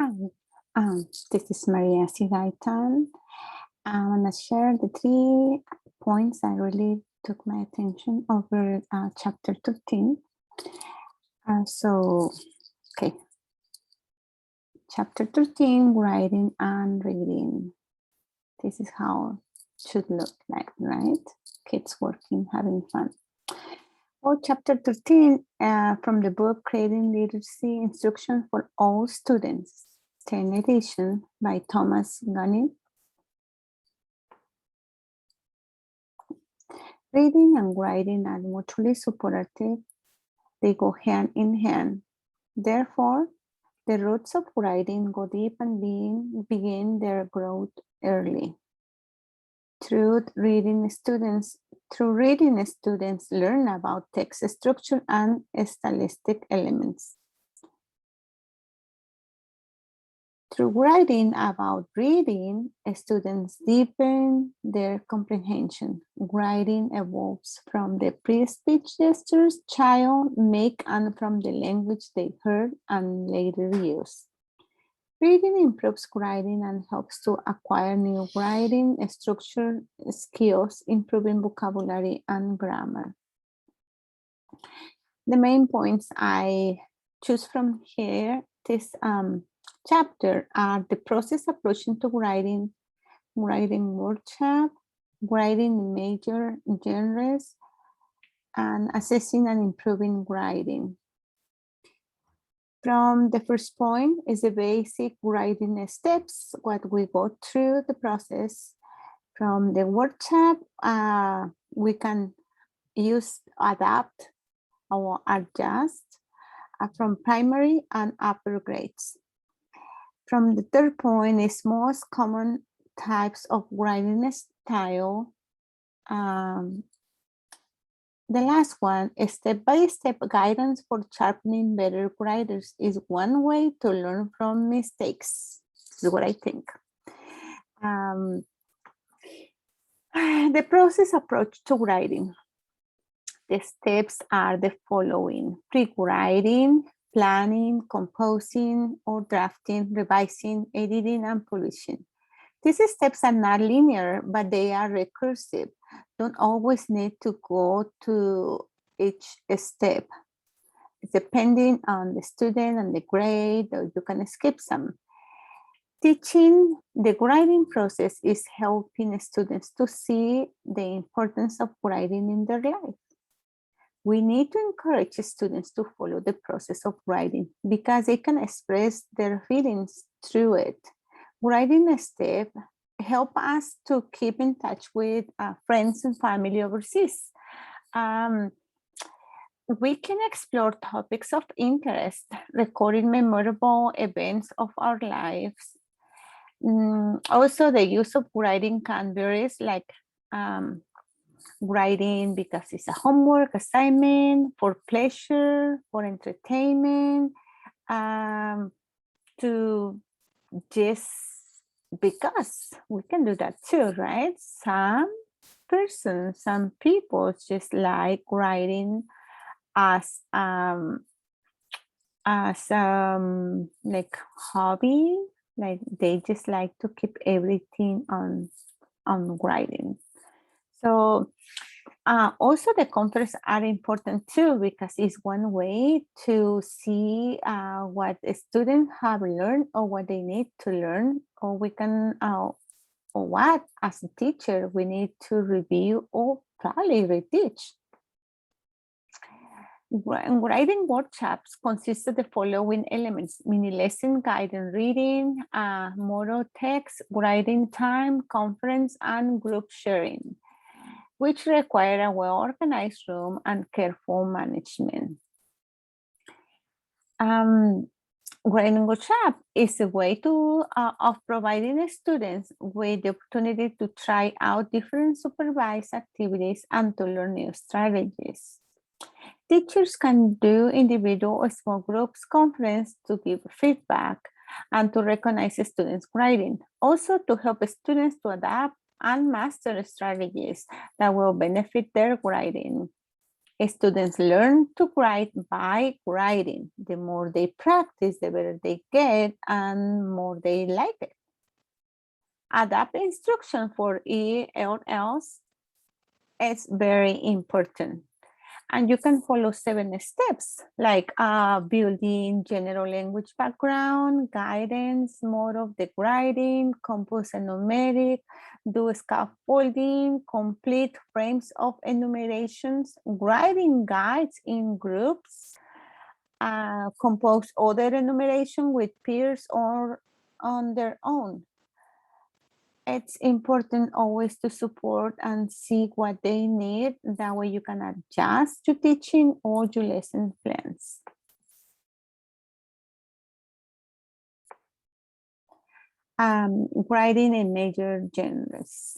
This is Maria Sigaitan. I'm going to share the 3 points that really took my attention over chapter 13. Okay. Chapter 13, writing and reading. This is how it should look like, right? Kids working, having fun. Well, chapter 13 from the book Creating Literacy Instruction for All Students, 10th edition by Thomas Gunning. Reading and writing are mutually supportive. They go hand in hand. Therefore, the roots of writing go deep and begin their growth early. Through reading, students learn about text structure and stylistic elements. Through writing about reading, students deepen their comprehension. Writing evolves from the pre-speech gestures child make and from the language they heard and later use. Reading improves writing and helps to acquire new writing structure skills, improving vocabulary and grammar. The main points I choose from here, this chapter are the process approaching to writing workshop, writing major genres, and assessing and improving writing. From the first point is the basic writing steps, what we go through the process. From the workshop, we can use adapt or adjust from primary and upper grades. From the third point is most common types of writing style. The last one is step-by-step guidance for sharpening better writers is one way to learn from mistakes, is what I think. The process approach to writing. The steps are the following: pre-writing, planning, composing or drafting, revising, editing, and polishing. These steps are not linear, but they are recursive. Don't always need to go to each step. It's depending on the student and the grade, or you can skip some. Teaching the writing process is helping students to see the importance of writing in their life. We need to encourage students to follow the process of writing because they can express their feelings through it. Writing a step help us to keep in touch with friends and family overseas. We can explore topics of interest, recording memorable events of our lives. Also, the use of writing can vary, like writing because it's a homework assignment, for pleasure, for entertainment, to just because we can do that too, right? Some people just like writing as like hobby, like they just like to keep everything on writing. So also the conferences are important too, because it's one way to see what students have learned or what they need to learn, or we can, or what as a teacher we need to review or probably reteach. Writing workshops consist of the following elements: mini lesson, guided reading, model text, writing time, conference, and group sharing, which require a well-organized room and careful management. Writing workshop is a way of providing students with the opportunity to try out different supervised activities and to learn new strategies. Teachers can do individual or small groups conference to give feedback and to recognize students' writing. Also to help students to adapt and master strategies that will benefit their writing. Students learn to write by writing. The more they practice, the better they get and more they like it. Adapt instruction for E or else is very important. And you can follow 7 steps like building general language background, guidance, mode of the writing, compose a numeric, do scaffolding, complete frames of enumerations, writing guides in groups, compose other enumeration with peers or on their own. It's important always to support and see what they need. That way you can adjust your teaching or your lesson plans. Writing in major genres.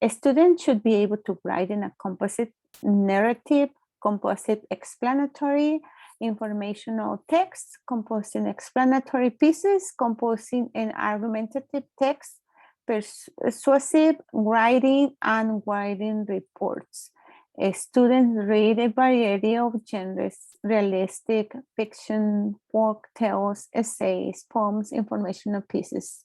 A student should be able to write in a composite narrative, composite explanatory, informational text, composing explanatory pieces, composing an argumentative text, persuasive writing, and writing reports. Students read a variety of genres: realistic, fiction, folk tales, essays, poems, informational pieces.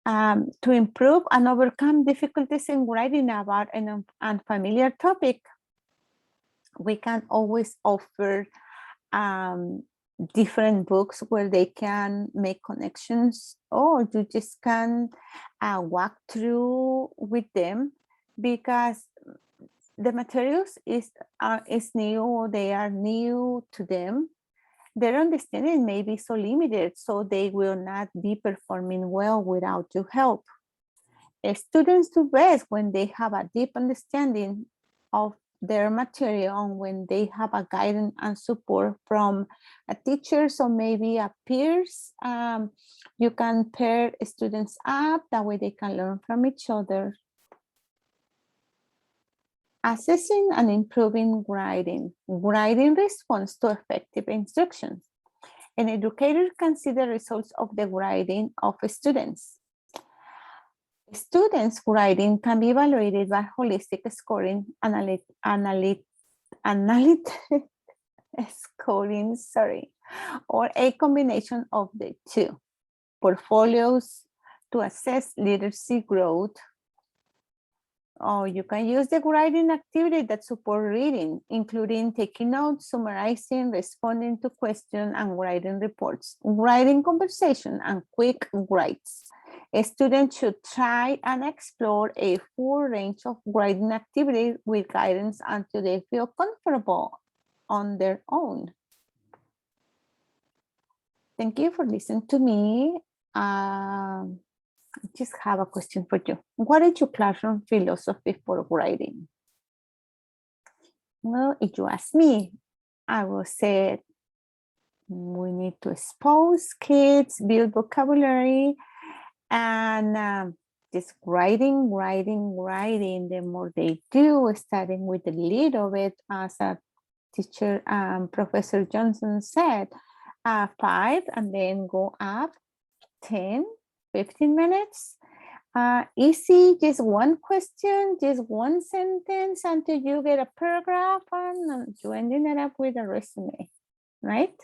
To improve and overcome difficulties in writing about an unfamiliar topic, we can always offer different books where they can make connections, or you just can walk through with them, because the materials is new, they are new to them. Their understanding may be so limited, so they will not be performing well without your help. Students do best when they have a deep understanding of their material and when they have a guidance and support from a teacher, so maybe a peers. You can pair students up, that way they can learn from each other. Assessing and improving writing. Writing responds to effective instruction. An educator can see the results of the writing of students. Students' writing can be evaluated by holistic scoring, analytic scoring, or a combination of the two. Portfolios to assess literacy growth. Or you can use the writing activity that support reading, including taking notes, summarizing, responding to questions, and writing reports, writing conversation, and quick writes. A student should try and explore a full range of writing activities with guidance until they feel comfortable on their own. Thank you for listening to me. I just have a question for you. What is your classroom philosophy for writing? Well, if you ask me, I will say we need to expose kids, build vocabulary, and just writing. The more they do, starting with a little bit, as a teacher, Professor Johnson said, 5, and then go up 10, 15 minutes. Easy, just one question, just one sentence until you get a paragraph, and you ending it up with a resume, right?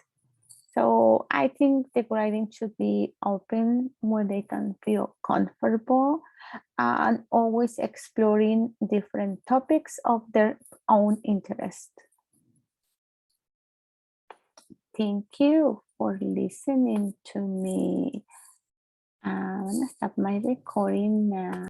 So I think the writing should be open where they can feel comfortable, and always exploring different topics of their own interest. Thank you for listening to me. I'm gonna stop my recording now.